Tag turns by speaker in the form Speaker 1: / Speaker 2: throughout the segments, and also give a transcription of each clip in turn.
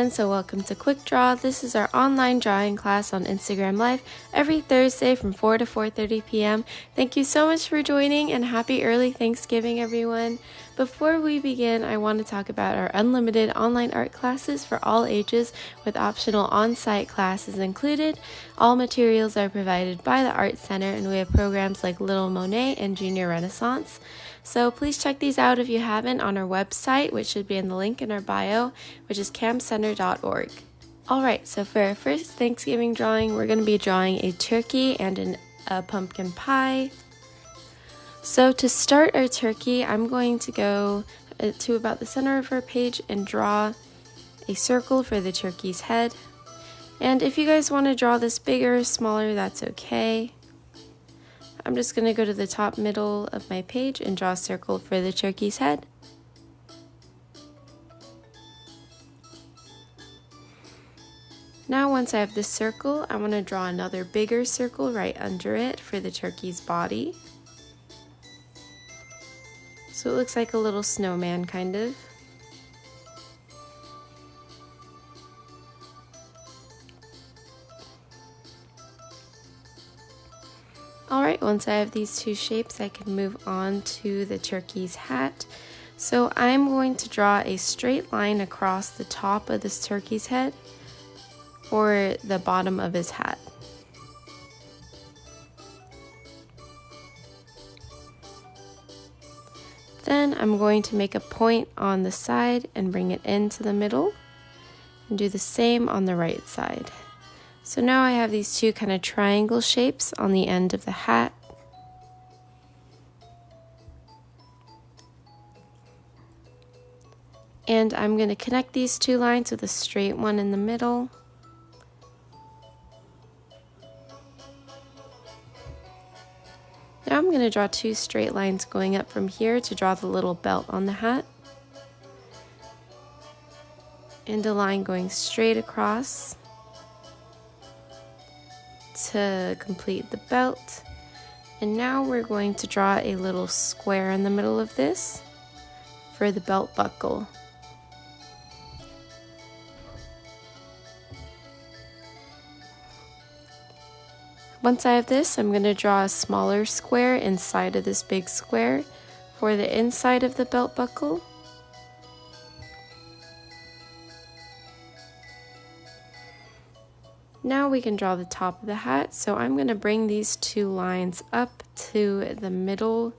Speaker 1: everyone, so welcome to Quick Draw. This is our online drawing class on Instagram Live every Thursday from 4 to 4:30 p.m. Thank you so much for joining and happy early Thanksgiving, everyone. Before we begin, I want to talk about our unlimited online art classes for all ages with optional on-site classes included. All materials are provided by the Art Center and we have programs like Little Monet and Junior Renaissance. So please check these out if you haven't on our website, which should be in the link in our bio, which is camcenter.org. Alright, so for our first Thanksgiving drawing, we're going to be drawing a turkey and a pumpkin pie. So to start our turkey, I'm going to go to about the center of our page and draw a circle for the turkey's head. And if you guys want to draw this bigger or smaller, that's okay. I'm just going to go to the top middle of my page and draw a circle for the turkey's head. Now once I have this circle, I want to draw another bigger circle right under it for the turkey's body. So it looks like a little snowman kind of. Alright, once I have these two shapes, I can move on to the turkey's hat. So I'm going to draw a straight line across the top of this turkey's head for the bottom of his hat. Then I'm going to make a point on the side and bring it into the middle and do the same on the right side. So now I have these two kind of triangle shapes on the end of the hat. And I'm going to connect these two lines with a straight one in the middle. Now I'm going to draw two straight lines going up from here to draw the little belt on the hat. And a line going straight across to complete the belt. And now we're going to draw a little square in the middle of this for the belt buckle. Once I have this, I'm going to draw a smaller square inside of this big square for the inside of the belt buckle. Now we can draw the top of the hat, so I'm going to bring these two lines up to the middle.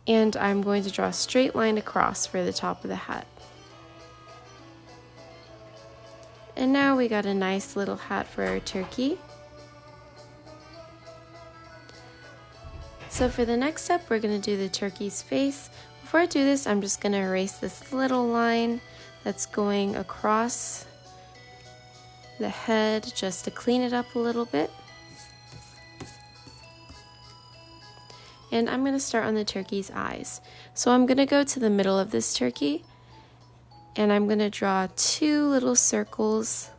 Speaker 1: And I'm going to draw a straight line across for the top of the hat. And now we got a nice little hat for our turkey. So for the next step, we're going to do the turkey's face. Before I do this, I'm just going to erase this little line that's going across the head just to clean it up a little bit. And I'm going to start on the turkey's eyes. So I'm going to go to the middle of this turkey and I'm going to draw two little circles,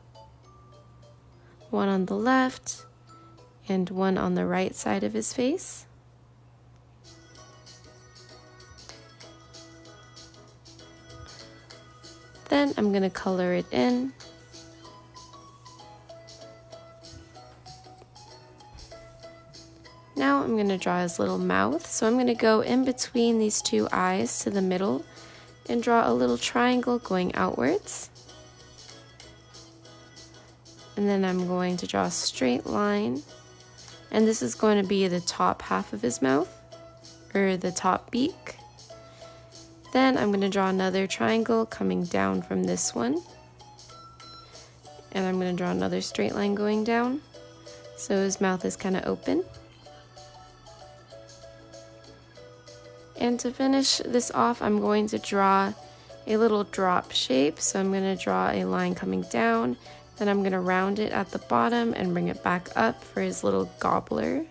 Speaker 1: one on the left and one on the right side of his face. Then I'm going to color it in. Now I'm going to draw his little mouth. So I'm going to go in between these two eyes to the middle and draw a little triangle going outwards. And then I'm going to draw a straight line. And this is going to be the top half of his mouth, or the top beak. Then I'm going to draw another triangle coming down from this one. And I'm going to draw another straight line going down. So his mouth is kind of open. And to finish this off, I'm going to draw a little drop shape. So I'm going to draw a line coming down. Then I'm going to round it at the bottom and bring it back up for his little gobbler.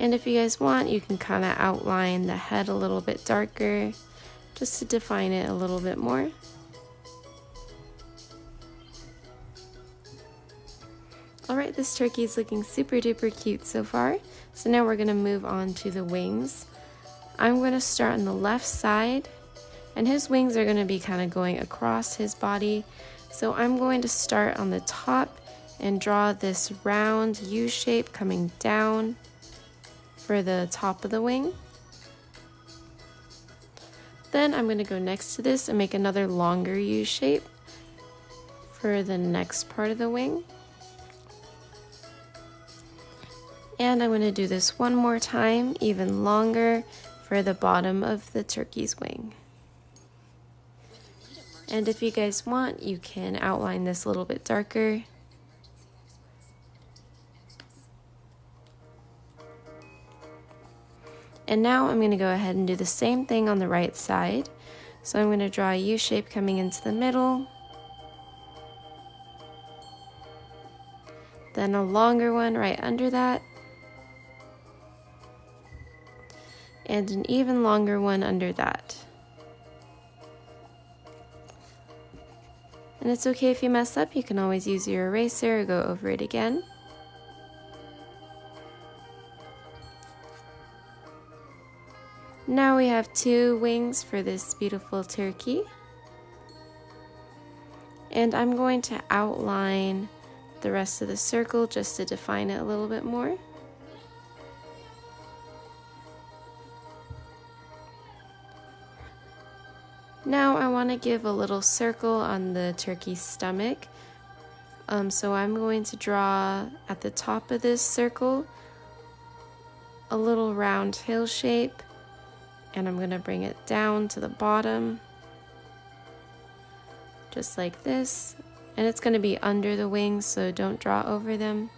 Speaker 1: And if you guys want, you can kind of outline the head a little bit darker just to define it a little bit more. Alright, this turkey is looking super duper cute so far. So now we're going to move on to the wings. I'm going to start on the left side, and his wings are going to be kind of going across his body. So I'm going to start on the top and draw this round U shape coming down for the top of the wing. Then I'm going to go next to this and make another longer U shape for the next part of the wing. And I'm going to do this one more time, even longer, for the bottom of the turkey's wing. And if you guys want, you can outline this a little bit darker. And now I'm going to go ahead and do the same thing on the right side. So I'm going to draw a U shape coming into the middle. Then a longer one right under that. And an even longer one under that. And it's okay if you mess up, you can always use your eraser or go over it again. Now we have 2 wings for this beautiful turkey. And I'm going to outline the rest of the circle just to define it a little bit more. Now I want to give a little circle on the turkey's stomach. So I'm going to draw at the top of this circle a little round hill shape, and I'm going to bring it down to the bottom, just like this. And it's going to be under the wings, so don't draw over them.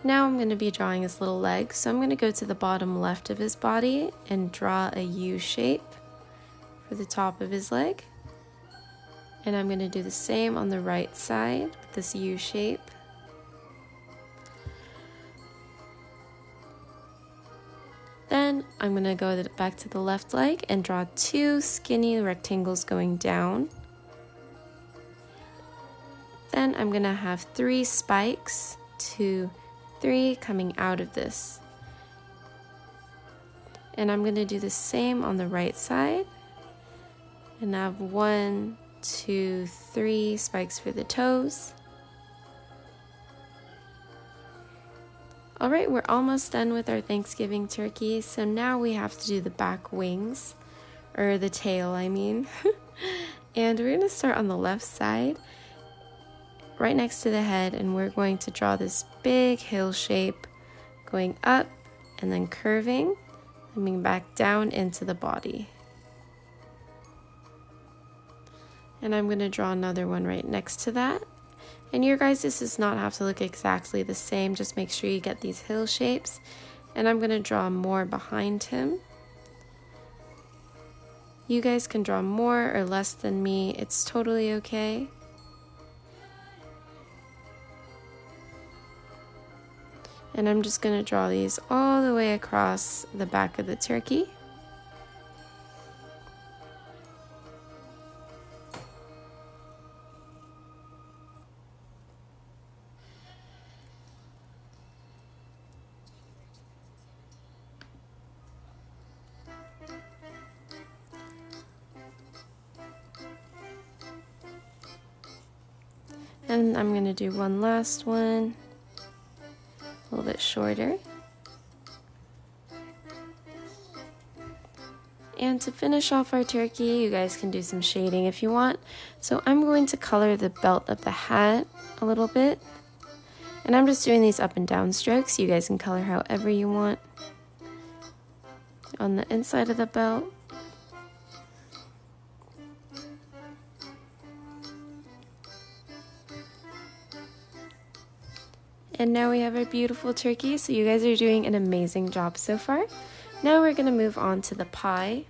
Speaker 1: Now I'm going to be drawing his little leg, so I'm going to go to the bottom left of his body and draw a U shape for the top of his leg. And I'm going to do the same on the right side with this U shape. Then I'm going to go back to the left leg and draw 2 skinny rectangles going down. Then I'm going to have 3 spikes, 2, 3 coming out of this. And I'm going to do the same on the right side. And I have 1, 2, 3 spikes for the toes. Alright, we're almost done with our Thanksgiving turkey, so now we have to do the back wings, or the tail I mean. And we're going to start on the left side, right next to the head, and we're going to draw this big hill shape going up and then curving, coming back down into the body. And I'm going to draw another one right next to that. And your guys, this does not have to look exactly the same, just make sure you get these hill shapes. And I'm going to draw more behind him. You guys can draw more or less than me, it's totally okay. And I'm just going to draw these all the way across the back of the turkey. And I'm going to do one last one, a little bit shorter. And to finish off our turkey, you guys can do some shading if you want. So I'm going to color the belt of the hat a little bit. And I'm just doing these up and down strokes. You guys can color however you want. On the inside of the belt. And now we have our beautiful turkey, so you guys are doing an amazing job so far. Now we're going to move on to the pie.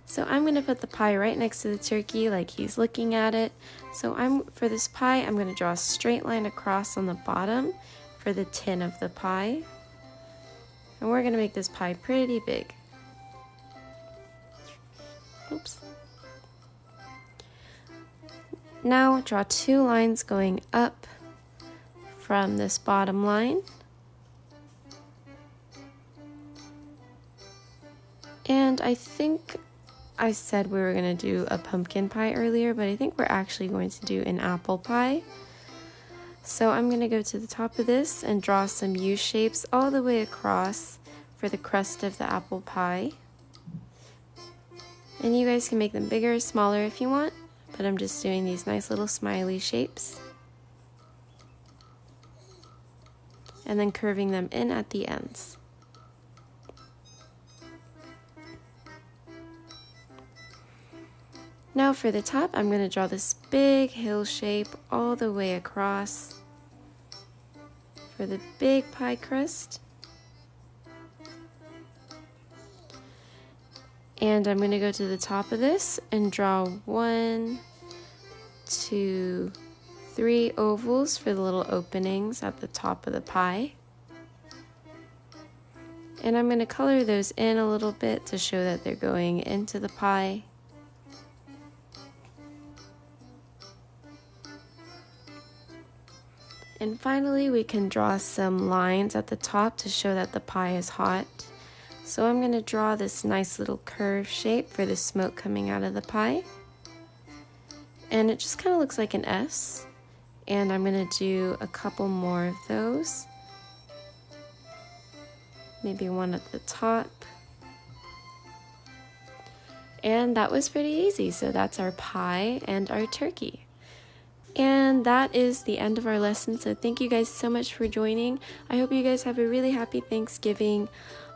Speaker 1: So I'm going to put the pie right next to the turkey like he's looking at it. So for this pie, I'm going to draw a straight line across on the bottom for the tin of the pie. And we're going to make this pie pretty big. Oops. Now draw 2 lines going up from this bottom line. And I think I said we were going to do a pumpkin pie earlier, but I think we're actually going to do an apple pie. So I'm going to go to the top of this and draw some U shapes all the way across for the crust of the apple pie. And you guys can make them bigger or smaller if you want, but I'm just doing these nice little smiley shapes. And then curving them in at the ends. Now for the top, I'm going to draw this big hill shape all the way across for the big pie crust. And I'm going to go to the top of this and draw 1, 2, 3 ovals for the little openings at the top of the pie. And I'm going to color those in a little bit to show that they're going into the pie. And finally, we can draw some lines at the top to show that the pie is hot. So I'm going to draw this nice little curve shape for the smoke coming out of the pie. And it just kind of looks like an S. And I'm going to do a couple more of those. Maybe one at the top. And that was pretty easy. So that's our pie and our turkey. And that is the end of our lesson, so thank you guys so much for joining. I hope you guys have a really happy Thanksgiving.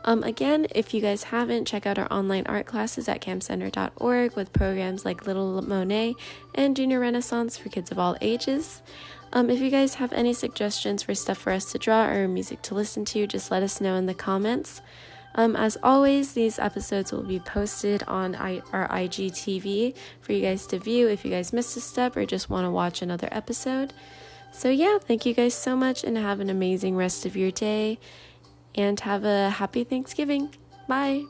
Speaker 1: Again, if you guys haven't, check out our online art classes at campcenter.org with programs like Little Monet and Junior Renaissance for kids of all ages. If you guys have any suggestions for stuff for us to draw or music to listen to, just let us know in the comments. As always, these episodes will be posted on our IGTV for you guys to view if you guys missed a step or just want to watch another episode. So yeah, thank you guys so much and have an amazing rest of your day and have a happy Thanksgiving. Bye!